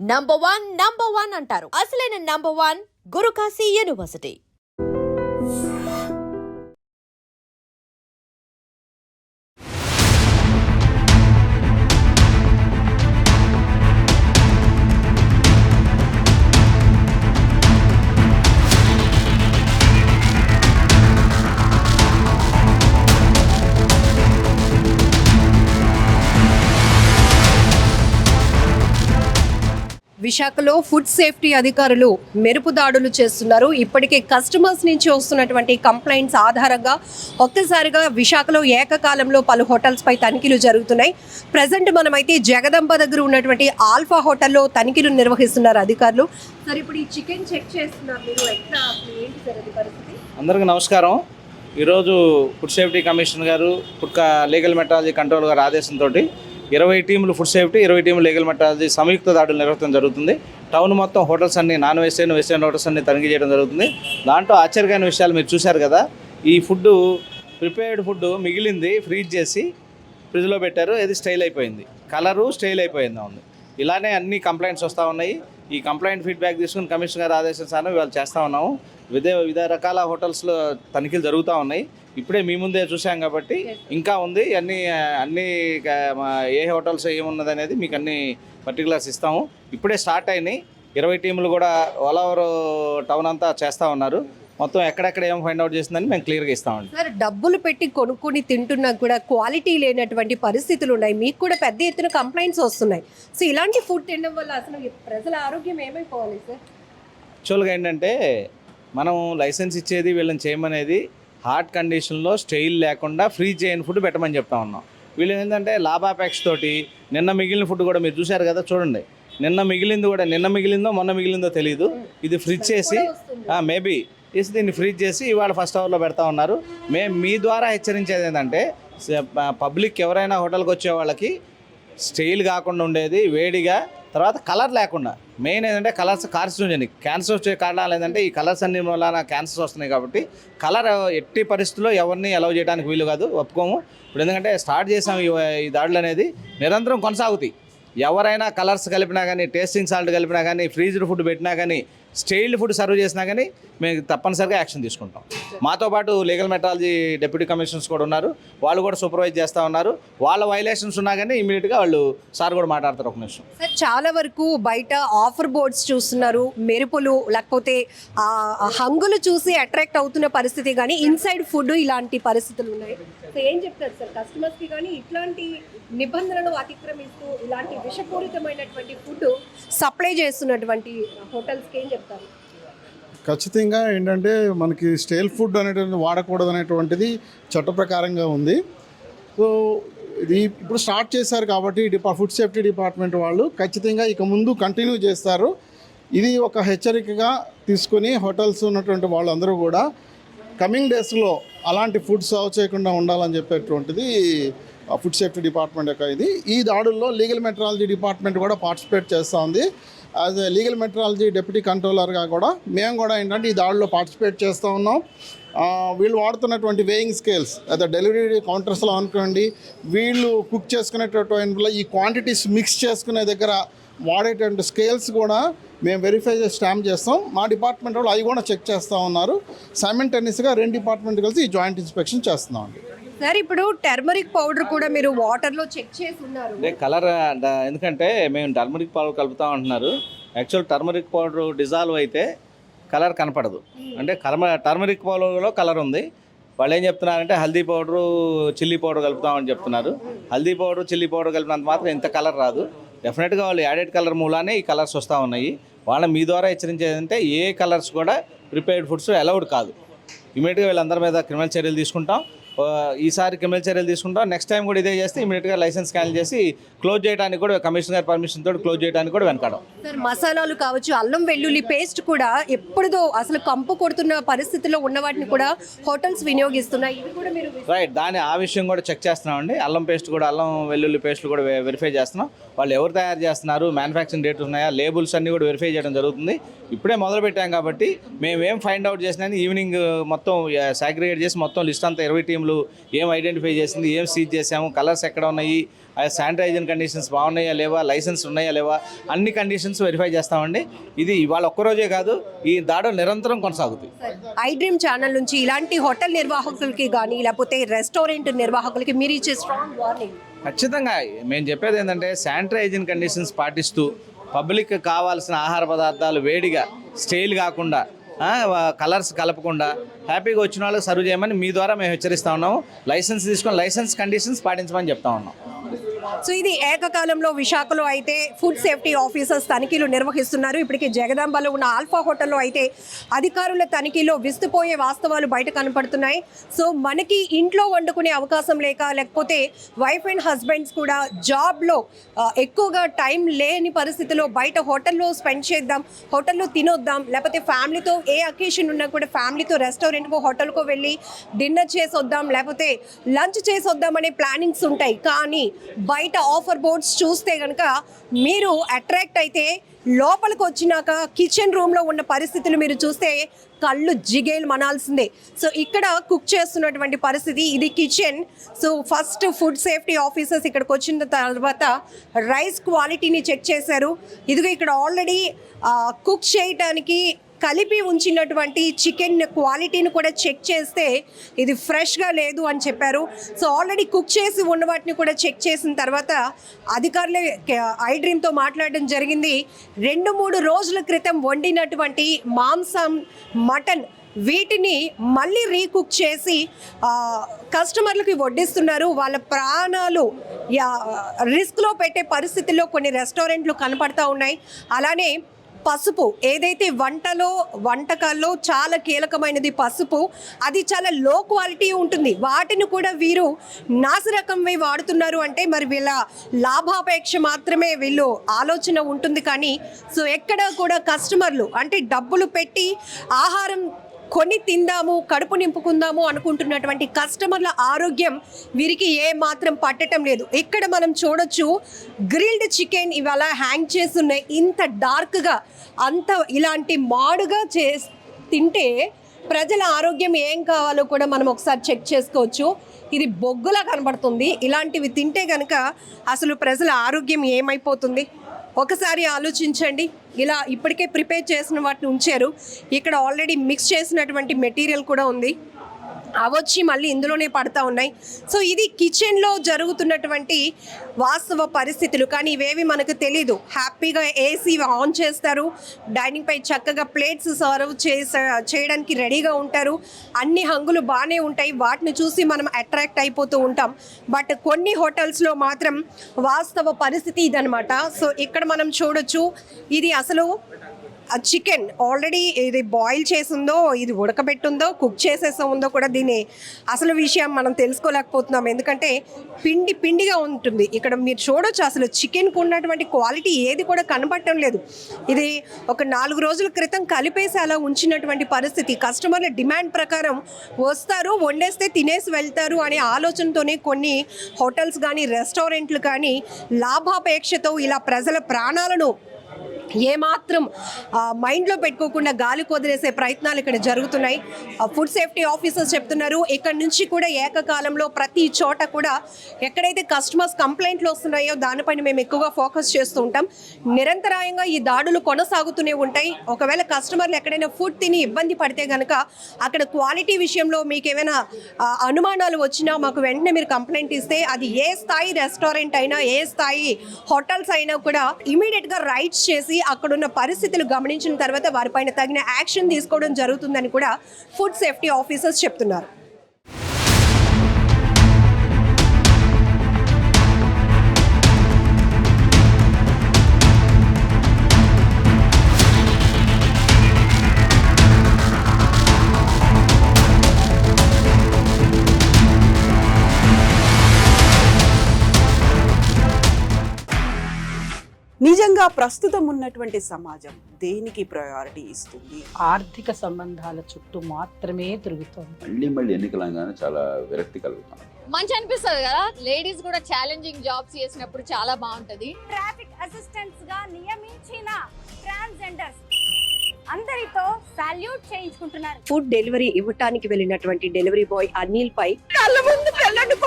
Number one అంటారు. అసలైన number one Guru Kashi university. విశాఖలో ఫుడ్ సేఫ్టీ అధికారులు మెరుపు దాడులు చేస్తున్నారు. ఇప్పటికే కస్టమర్స్ నుంచి వస్తున్నటువంటి కంప్లైంట్స్ ఆధారంగా ఒక్కసారిగా విశాఖలో ఏకకాలంలో పలు హోటల్స్పై తనిఖీలు జరుగుతున్నాయి. ప్రజెంట్ మనమైతే జగదంబ దగ్గర ఉన్నటువంటి ఆల్ఫా హోటల్లో తనిఖీలు నిర్వహిస్తున్నారు అధికారులు. సార్, ఇప్పుడు ఈ చికెన్ చెక్ చేస్తున్నారు మీరు, ఎట్లా ఏంటి సార్ అది పరిస్థితి? అందరికీ నమస్కారం. ఈరోజు ఫుడ్ సేఫ్టీ కమిషనర్ గారు, ఫుడ్ లీగల్ మెట్రాలజీ కంట్రోల్ గారు ఆదేశంతో 20 టీములు ఫుడ్ సేఫ్టీ, 20 టీములు లీగల్ మెట్రాలజీ సంయుక్త దాడులు నిర్వహించడం జరుగుతుంది. టౌన్ మొత్తం హోటల్స్ అన్ని నాన్ వెస్టర్న్, వెస్టర్న్ హోటల్స్ అన్ని తనిఖీ చేయడం జరుగుతుంది. దాంట్లో ఆశ్చర్యకరమైన విషయాలు మీరు చూశారు కదా. ఈ ఫుడ్ ప్రిపేర్డ్ ఫుడ్ మిగిలింది ఫ్రీజ్ చేసి ఫ్రిడ్జ్లో పెట్టారు. అది స్టైల్ అయిపోయింది, కలరు స్టైల్ అయిపోయింది ఉంది. ఇలానే అన్ని కంప్లైంట్స్ వస్తూ ఉన్నాయి. ఈ కంప్లైంట్ ఫీడ్బ్యాక్ తీసుకుని కమిషనర్ గారు ఆదేశానుసారం ఇవాళ చేస్తూ ఉన్నాము. వివిధ రకాల హోటల్స్లో తనిఖీలు జరుగుతూ ఉన్నాయి. ఇప్పుడే మీ ముందే చూసాం కాబట్టి ఇంకా ఉంది. అన్ని ఏ హోటల్స్ ఏమున్నది అనేది మీకు అన్ని పర్టికులర్స్ ఇస్తాము. ఇప్పుడే స్టార్ట్ అయినాయి. 20 టీములు కూడా ఆల్ ఓవర్ టౌన్ అంతా చేస్తూ ఉన్నారు. మొత్తం ఎక్కడెక్కడ ఏం ఫైండ్ అవుట్ చేసిందని మేము క్లియర్గా ఇస్తామండి. సార్, డబ్బులు పెట్టి కొనుక్కొని తింటున్నా కూడా క్వాలిటీ లేనటువంటి పరిస్థితులు ఉన్నాయి. మీకు కూడా పెద్ద ఎత్తున కంప్లైంట్స్ వస్తున్నాయి. సో ఇలాంటి ఫుడ్ తినడం వల్ల అసలు ప్రజల ఆరోగ్యం ఏమైపోవాలి సార్? యాక్చువల్గా ఏంటంటే మనం లైసెన్స్ ఇచ్చేది వీళ్ళని చేయమనేది హాట్ కండిషన్లో స్టైల్ లేకుండా ఫ్రీజ్ చేయని ఫుడ్ పెట్టమని చెప్తా ఉన్నాం. వీళ్ళు ఏంటంటే లాభాపేక్ష తోటి నిన్న మిగిలిన ఫుడ్ కూడా మీరు చూశారు కదా, చూడండి. నిన్న మిగిలిందో మొన్న మిగిలిందో తెలియదు. ఇది ఫ్రిడ్జ్ చేసి మేబీ దీన్ని ఫ్రీజ్ చేసి ఇవాళ ఫస్ట్ అవర్లో పెడతా ఉన్నారు. మేము మీ ద్వారా హెచ్చరించేది ఏంటంటే పబ్లిక్ ఎవరైనా హోటల్కి వచ్చే వాళ్ళకి స్టైల్ కాకుండా ఉండేది, వేడిగా, తర్వాత కలర్ లేకుండా. మెయిన్ ఏంటంటే కలర్స్ కార్సినోజెనిక్, క్యాన్సర్ వచ్చే కారణాలు ఏంటంటే ఈ కలర్స్ అన్ని వల్ల క్యాన్సర్స్ వస్తున్నాయి. కాబట్టి కలర్ ఎట్టి పరిస్థితుల్లో ఎవరిని అలౌ చేయడానికి వీలు కాదు, ఒప్పుకోము. ఇప్పుడు ఎందుకంటే స్టార్ట్ చేసాం ఈ దాడులు అనేది నిరంతరం కొనసాగుతాయి. ఎవరైనా కలర్స్ కలిపినా కానీ, టేస్టింగ్ సాల్ట్ కలిపినా కానీ, ఫ్రీజ్డ్ ఫుడ్ పెట్టినా కానీ, స్టైల్డ్ ఫుడ్ సర్వ్ చేసినా కానీ మేము తప్పనిసరిగా యాక్షన్ తీసుకుంటాం. మాతో పాటు లీగల్ మెట్రాలజీ డిప్యూటీ కమిషనర్స్ కూడా ఉన్నారు. వాళ్ళు కూడా సూపర్వైజ్ చేస్తూ ఉన్నారు. వాళ్ళ వైలేషన్స్ ఉన్నా కానీ ఇమీడియట్గా వాళ్ళు సార్ కూడా మాట్లాడతారు. ఒక నిమిషం సార్, చాలా వరకు బయట ఆఫర్ బోర్డ్స్ చూస్తున్నారు, మెరుపులు లేకపోతే హంగులు చూసి అట్రాక్ట్ అవుతున్న పరిస్థితి, కానీ ఇన్సైడ్ ఫుడ్ ఇలాంటి పరిస్థితులు ఉన్నాయి. సో ఏం చెప్తారు సార్ కస్టమర్స్కి? కానీ ఇట్లాంటి నిబంధనలు అతిక్రమిస్తూ ఇలాంటి విషపూరితమైనటువంటి ఫుడ్ సప్లై చేస్తున్నటువంటి హోటల్స్కి ఏం చెప్తారు? ఖచ్చితంగా ఏంటంటే మనకి స్టైల్ ఫుడ్ అనేటువంటి వాడకూడదు అనేటువంటిది చట్ట ప్రకారంగా ఉంది. సో ఇది ఇప్పుడు స్టార్ట్ చేశారు కాబట్టి ఫుడ్ సేఫ్టీ డిపార్ట్మెంట్ వాళ్ళు ఖచ్చితంగా ఇక ముందు కంటిన్యూ చేస్తారు. ఇది ఒక హెచ్చరికగా తీసుకొని హోటల్స్ ఉన్నటువంటి వాళ్ళందరూ కూడా కమింగ్ డేస్లో అలాంటి ఫుడ్ సర్వ్ చేయకుండా ఉండాలని చెప్పేటువంటిది ఫుడ్ సేఫ్టీ డిపార్ట్మెంట్ యొక్క ఇది. ఈ దాడుల్లో లీగల్ మెట్రాలజీ డిపార్ట్మెంట్ కూడా పార్టిసిపేట్ చేస్తూ ఉంది. As a legal metrology deputy కంట్రోలర్గా కూడా మేము కూడా ఏంటంటే ఈ దాడిలో పార్టిసిపేట్ చేస్తూ ఉన్నాం. వీళ్ళు వాడుతున్నటువంటి వేయింగ్ స్కేల్స్ అదే డెలివరీ కౌంటర్స్లో అనుకోండి, వీళ్ళు కుక్ చేసుకునేటటువంటి ఈ క్వాంటిటీస్ మిక్స్ చేసుకునే దగ్గర వాడేటువంటి స్కేల్స్ కూడా మేము వెరిఫై చేసి స్టాంప్ చేస్తాం. మా డిపార్ట్మెంట్ వాళ్ళు అవి కూడా చెక్ చేస్తూ ఉన్నారు. సైమల్టేనియస్గా 2 డిపార్ట్మెంట్ కలిసి ఈ జాయింట్ ఇన్స్పెక్షన్ చేస్తున్నాం అండి. సార్, ఇప్పుడు టర్మరిక్ పౌడర్ కూడా మీరు వాటర్లో చెక్ చేసి ఉన్నారు. కలర్ ఎందుకంటే మేము టర్మరిక్ పౌడర్ కలుపుతాం అంటున్నారు. యాక్చువల్ టర్మరిక్ పౌడర్ డిజాల్వ్ అయితే కలర్ కనపడదు. అంటే టర్మరిక్ పౌడర్లో కలర్ ఉంది. వాళ్ళు ఏం చెప్తున్నారంటే హల్దీ పౌడరు, చిల్లీ పౌడర్ కలుపుతామని చెప్తున్నారు. హల్దీ పౌడర్, చిల్లీ పౌడర్ కలిపినంత మాత్రం ఇంత కలర్ రాదు. డెఫినెట్గా వాళ్ళు యాడెడ్ కలర్ మూలానే ఈ కలర్స్ వస్తూ ఉన్నాయి. వాళ్ళ మీ ద్వారా హెచ్చరించేదంటే ఏ కలర్స్ కూడా ప్రిపేర్డ్ ఫుడ్స్ అలౌడ్ కాదు. ఇమీడియట్గా వీళ్ళందరి మీద క్రిమినల్ చర్యలు తీసుకుంటాం. ఈసారి క్రిమినల్ చర్యలు తీసుకుంటాం. నెక్స్ట్ టైం కూడా ఇదే చేస్తే ఇమీడియట్గా లైసెన్స్ క్యాన్సిల్ చేసి క్లోజ్ చేయడానికి కూడా కమిషనర్ గారి పర్మిషన్ తోటి క్లోజ్ చేయడానికి కూడా వెనకాడం. సార్, మసాలాలు కావచ్చు, అల్లం వెల్లుల్లి పేస్ట్ కూడా ఎప్పుడుదో అసలు కంపు కొడుతున్న పరిస్థితిలో ఉన్న వాటిని కూడా హోటల్స్ వినియోగిస్తున్నాయి. ఇది కూడా మీరు రైట్ ఆ విషయం కూడా చెక్ చేస్తున్నామండి. అల్లం వెల్లుల్లి పేస్ట్లు కూడా వెరిఫై చేస్తున్నాం. వాళ్ళు ఎవరు తయారు చేస్తున్నారు, మ్యానుఫ్యాక్చరింగ్ డేట్ ఉన్నాయా, లేబుల్స్ అన్నీ కూడా వెరిఫై చేయడం జరుగుతుంది. ఇప్పుడే మొదలు పెట్టాం కాబట్టి మేము ఏం ఫైండ్ అవుట్ చేసినా ఈవినింగ్ మొత్తం సాగ్రిగేట్ చేసి మొత్తం లిస్ట్ అంతా 20 టీంలు వాళ్ళు ఏం ఐడెంటిఫై చేసింది, ఏం సీజ్ చేసాము, కలర్స్ ఎక్కడ ఉన్నాయి, శానిటైజేషన్ కండిషన్స్ బాగున్నాయా లేవా, లైసెన్స్ ఉన్నాయా లేవా, అన్ని కండిషన్స్ వెరిఫై చేస్తామండి. ఇది ఇవాళ ఒక్కరోజే కాదు, ఈ దాడులు నిరంతరం కొనసాగుతాయి. ఐ డ్రీమ్ ఛానల్ నుంచి ఇలాంటి హోటల్ నిర్వాహకులకి కానీ లేకపోతే రెస్టారెంట్ నిర్వాహకులకి మీరు ఇచ్చే స్ట్రాంగ్ వార్నింగ్? ఖచ్చితంగా మేము చెప్పేది ఏంటంటే శానిటైజేషన్ కండిషన్స్ పాటిస్తూ పబ్లిక్ కావాల్సిన ఆహార పదార్థాలు వేడిగా స్టైల్ కాకుండా కలర్స్ కలపకుండా హ్యాపీగా వచ్చిన వాళ్ళకి సర్వ్ చేయమని మీ ద్వారా మేము హెచ్చరిస్తూ ఉన్నాము. లైసెన్స్ తీసుకొని లైసెన్స్ కండిషన్స్ పాటించమని చెప్తా ఉన్నాం. సో ఇది ఏకకాలంలో విశాఖలో అయితే ఫుడ్ సేఫ్టీ ఆఫీసర్స్ తనిఖీలు నిర్వహిస్తున్నారు. ఇప్పటికే జగదాంబలో ఉన్న ఆల్ఫా హోటల్లో అయితే అధికారుల తనిఖీలో విస్తుపోయే వాస్తవాలు బయట కనపడుతున్నాయి. సో మనకి ఇంట్లో వండుకునే అవకాశం లేకపోతే వైఫ్ అండ్ హస్బెండ్స్ కూడా జాబ్లో ఎక్కువగా టైం లేని పరిస్థితిలో బయట హోటల్లో స్పెండ్ చేద్దాం, హోటల్లో తినొద్దాం, లేకపోతే ఫ్యామిలీతో ఏ అకేషన్ ఉన్నా కూడా ఫ్యామిలీతో రెస్టారెంట్కో హోటల్కో వెళ్ళి డిన్నర్ చేసి వద్దాం, లేకపోతే లంచ్ చేసి వద్దాం అనే ప్లానింగ్స్ ఉంటాయి. కానీ బయట ఆఫర్ బోర్డ్స్ చూస్తే కనుక మీరు అట్రాక్ట్ అయితే లోపలికి వచ్చినాక కిచెన్ రూమ్లో ఉన్న పరిస్థితులు మీరు చూస్తే కళ్ళు జిగేలు మనాల్సిందే. సో ఇక్కడ కుక్ చేస్తున్నటువంటి పరిస్థితి ఇది kitchen. So first food safety officers ఇక్కడికి వచ్చిన తర్వాత రైస్ క్వాలిటీని చెక్ చేశారు. ఇదిగో ఇక్కడ ఆల్రెడీ కుక్ చేయడానికి కలిపి ఉంచినటువంటి చికెన్ క్వాలిటీని కూడా చెక్ చేస్తే ఇది ఫ్రెష్గా లేదు అని చెప్పారు. సో ఆల్రెడీ కుక్ చేసి ఉన్న వాటిని కూడా చెక్ చేసిన తర్వాత అధికారులే ఐ డ్రీమ్తో మాట్లాడడం జరిగింది. 2-3 రోజుల క్రితం వండినటువంటి మాంసం, మటన్ వీటిని మళ్ళీ రీకుక్ చేసి కస్టమర్లకి వడ్డిస్తున్నారు. వాళ్ళ ప్రాణాలు రిస్క్లో పెట్టే పరిస్థితుల్లో కొన్ని రెస్టారెంట్లు కనపడతా ఉన్నాయి. అలానే పసుపు ఏదైతే వంటకాల్లో చాలా కీలకమైనది పసుపు, అది చాలా లో క్వాలిటీ ఉంటుంది. వాటిని కూడా వీరు నాసిరకంవి వాడుతున్నారు. అంటే మరి వీళ్ళ లాభాపేక్ష మాత్రమే వీళ్ళు ఆలోచన ఉంటుంది. కానీ సో ఎక్కడ కూడా కస్టమర్లు అంటే డబ్బులు పెట్టి ఆహారం కొని తిందాము, కడుపు నింపుకుందాము అనుకుంటున్నటువంటి కస్టమర్ల ఆరోగ్యం వీరికి ఏ మాత్రం పట్టడం లేదు. ఇక్కడ మనం చూడొచ్చు గ్రిల్డ్ చికెన్ ఇవాళ హ్యాంగ్ చేస్తున్నాయి. ఇంత డార్క్గా అంత ఇలాంటి మాడుగా తింటే ప్రజల ఆరోగ్యం ఏం కావాలో కూడా మనం ఒకసారి చెక్ చేసుకోవచ్చు. ఇది బొగ్గులా కనబడుతుంది. ఇలాంటివి తింటే కనుక అసలు ప్రజల ఆరోగ్యం ఏమైపోతుంది ఒకసారి ఆలోచించండి. ఇలా ఇప్పటికే ప్రిపేర్ చేసిన వాటిని ఉంచారు. ఇక్కడ ఆల్రెడీ మిక్స్ చేసినటువంటి మెటీరియల్ కూడా ఉంది. అవొచ్చి మళ్ళీ ఇందులోనే పడతా ఉన్నాయి. సో ఇది కిచెన్లో జరుగుతున్నటువంటి వాస్తవ పరిస్థితులు. కానీ ఇవేవి మనకు తెలీదు. హ్యాపీగా ఏసీ ఆన్ చేస్తారు, డైనింగ్ పై చక్కగా ప్లేట్స్ సర్వ్ చేయడానికి రెడీగా ఉంటారు. అన్ని హంగులు బాగానే ఉంటాయి. వాటిని చూసి మనం అట్రాక్ట్ అయిపోతూ ఉంటాం. బట్ కొన్ని హోటల్స్లో మాత్రం వాస్తవ పరిస్థితి ఇదనమాట. సో ఇక్కడ మనం చూడొచ్చు ఇది అసలు చికెన్ ఆల్రెడీ ఇది బాయిల్ చేసిందో, ఇది ఉడకబెట్టుందో, కుక్ చేసేసో ఉందో కూడా దీని అసలు విషయం మనం తెలుసుకోలేకపోతున్నాం. ఎందుకంటే పిండిగా ఉంటుంది. ఇక్కడ మీరు చూడొచ్చు అసలు చికెన్కు ఉన్నటువంటి క్వాలిటీ ఏది కూడా కనబడటం లేదు. ఇది ఒక 4 రోజుల క్రితం కలిపేసి అలా ఉంచినటువంటి పరిస్థితి. కస్టమర్ల డిమాండ్ ప్రకారం వస్తారు, వండేస్తే తినేసి వెళ్తారు అనే ఆలోచనతోనే కొన్ని హోటల్స్ కానీ రెస్టారెంట్లు కానీ లాభాపేక్షతో ఇలా ప్రజల ప్రాణాలను ఏమాత్రం మైండ్లో పెట్టుకోకుండా గాలి కొదిలేసే ప్రయత్నాలు ఇక్కడ జరుగుతున్నాయి. ఫుడ్ సేఫ్టీ ఆఫీసర్స్ చెప్తున్నారు ఇక్కడ నుంచి కూడా ఏకకాలంలో ప్రతి చోట కూడా ఎక్కడైతే కస్టమర్స్ కంప్లైంట్లు వస్తున్నాయో దానిపైన మేము ఎక్కువగా ఫోకస్ చేస్తూ ఉంటాం. నిరంతరాయంగా ఈ దాడులు కొనసాగుతూనే ఉంటాయి. ఒకవేళ కస్టమర్లు ఎక్కడైనా ఫుడ్ తిని ఇబ్బంది పడితే కనుక అక్కడ క్వాలిటీ విషయంలో మీకు ఏమైనా అనుమానాలు వచ్చినా మాకు వెంటనే మీరు కంప్లైంట్ ఇస్తే అది ఏ స్థాయి రెస్టారెంట్ అయినా ఏ స్థాయి హోటల్స్ అయినా కూడా ఇమీడియట్గా రైట్స్ చేసి అక్కడున్న పరిస్థితులు గమనించిన తర్వాత వారిపైన తగిన యాక్షన్ తీసుకోవడం జరుగుతుందని కూడా ఫుడ్ సేఫ్టీ ఆఫీసర్స్ చెప్తున్నారు. నిజంగా ప్రస్తుతం ఉన్నటువంటి సమాజం దేనికి ప్రయారిటీ ఇస్తుంది? ఆర్థిక సంబంధాల చుట్టూ మాత్రమే తిరుగుతుంది. మళ్ళీ ఎన్నికలంగానే చాలా విరక్తి కలుగుతాం. మంచి అనిపిస్తుంది కదా, లేడీస్ కూడా ఛాలెంజింగ్ జాబ్స్ చేసినప్పుడు చాలా బాగుంటది. ట్రాఫిక్ అసిస్టెంట్స్ గా నియమించిన ట్రాన్స్జెండర్స్ అందరితో సాల్యూట్ చేయించుకుంటున్నారు. ఫుడ్ డెలివరీ ఇవ్వటానికి వెళ్ళినటువంటి డెలివరీ బాయ్ అనిల్ పై కళ్ళ ముందు పెళ్ళండి